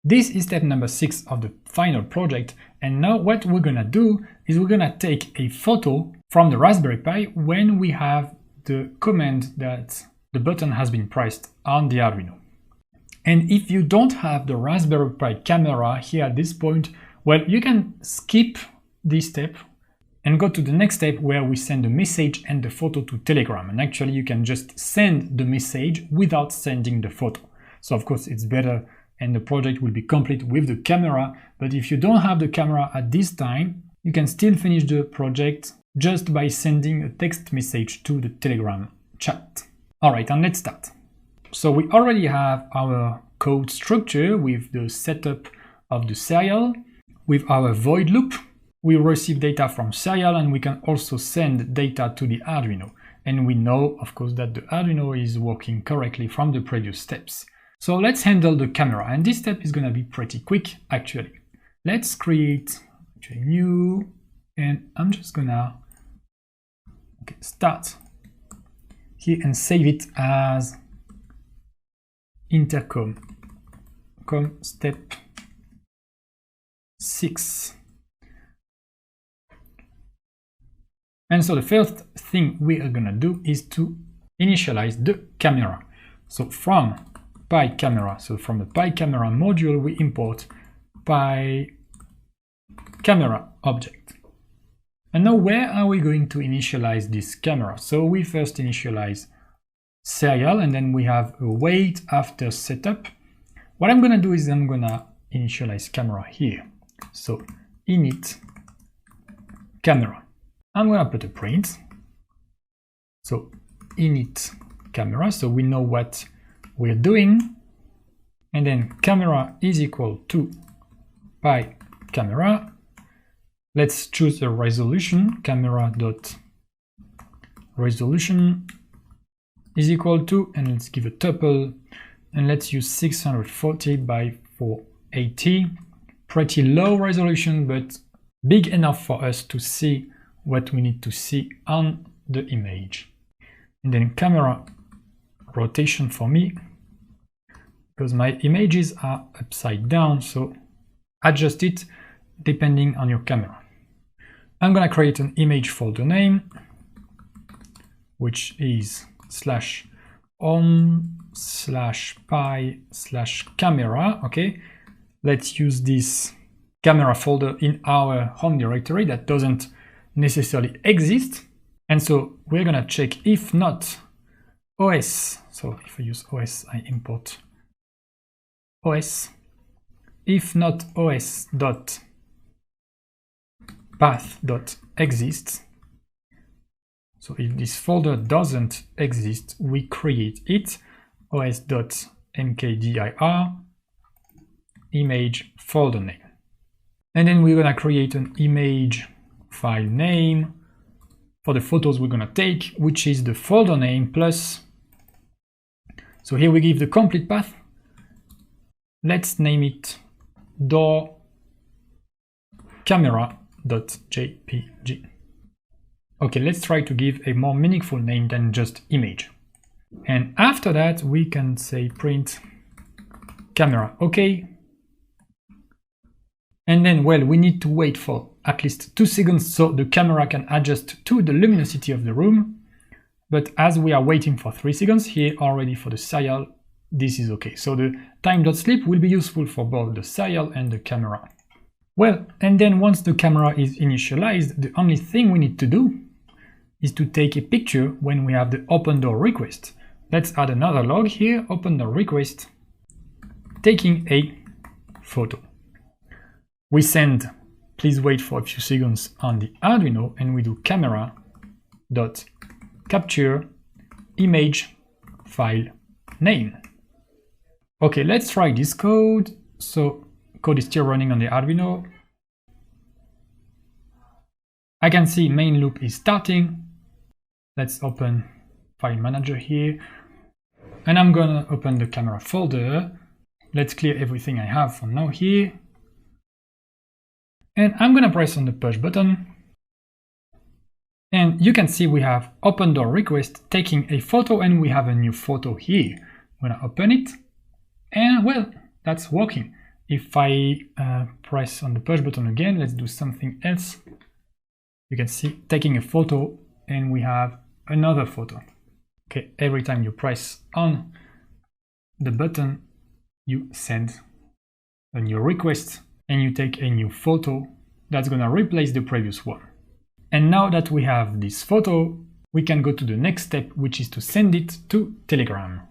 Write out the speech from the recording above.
This is step number 6 of the final project, and now what we're gonna do is we're gonna take a photo from the Raspberry Pi when we have the command that the button has been pressed on the Arduino. And if you don't have the Raspberry Pi camera here at this point, well, you can skip this step and go to the next step where we send the message and the photo to Telegram. And actually you can just send the message without sending the photo. So of course it's better and the project will be complete with the camera, but if you don't have the camera at this time, you can still finish the project just by sending a text message to the Telegram chat. Alright, and let's start. So we already have our code structure with the setup of the serial, with our void loop. We receive data from serial and we can also send data to the Arduino. And we know, of course, that the Arduino is working correctly from the previous steps. So let's handle the camera, and this step is going to be pretty quick actually. Let's create a new, and I'm just gonna start here and save it as intercom step 6. And so the first thing we are gonna do is to initialize the camera. So from Pi camera, so from the Pi camera module, we import Pi camera object. And now where are we going to initialize this camera? So we first initialize serial and then we have a wait after setup. What I'm gonna do is I'm gonna initialize camera here. So init camera. I'm gonna put a print. So init camera, so we know what we're doing, and then camera is equal to Pi camera. Let's choose a resolution, camera.resolution is equal to, and let's give a tuple, and let's use 640 by 480. Pretty low resolution, but big enough for us to see what we need to see on the image. And then camera rotation for me, because my images are upside down, so adjust it depending on your camera. I'm gonna create an image folder name, which is /home/pi/camera. Okay, let's use this camera folder in our home directory that doesn't necessarily exist, and so we're gonna check if not OS. So if I use OS, I import OS. If not os.path.exists, so if this folder doesn't exist, we create it, os.mkdir image folder name. And then we're gonna create an image file name for the photos we're gonna take, which is the folder name plus, so here we give the complete path. Let's name it door camera.jpg. Okay, let's try to give a more meaningful name than just image. And after that, we can say print camera. Okay. And then, well, we need to wait for at least 2 seconds so the camera can adjust to the luminosity of the room. But as we are waiting for 3 seconds here already for the serial, this is okay. So the time.sleep will be useful for both the serial and the camera. Well, and then once the camera is initialized, the only thing we need to do is to take a picture when we have the open door request. Let's add another log here, open door request, taking a photo. We send, please wait for a few seconds on the Arduino, and we do camera.capture image file name. Okay, let's try this code. So code is still running on the Arduino. I can see main loop is starting. Let's open file manager here. And I'm gonna open the camera folder. Let's clear everything I have for now here. And I'm gonna press on the push button. And you can see we have open door request taking a photo, and we have a new photo here. I'm gonna open it. And well, that's working. If I press on the push button again, let's do something else. You can see taking a photo and we have another photo. Okay, every time you press on the button, you send a new request and you take a new photo that's gonna replace the previous one. And now that we have this photo, we can go to the next step, which is to send it to Telegram.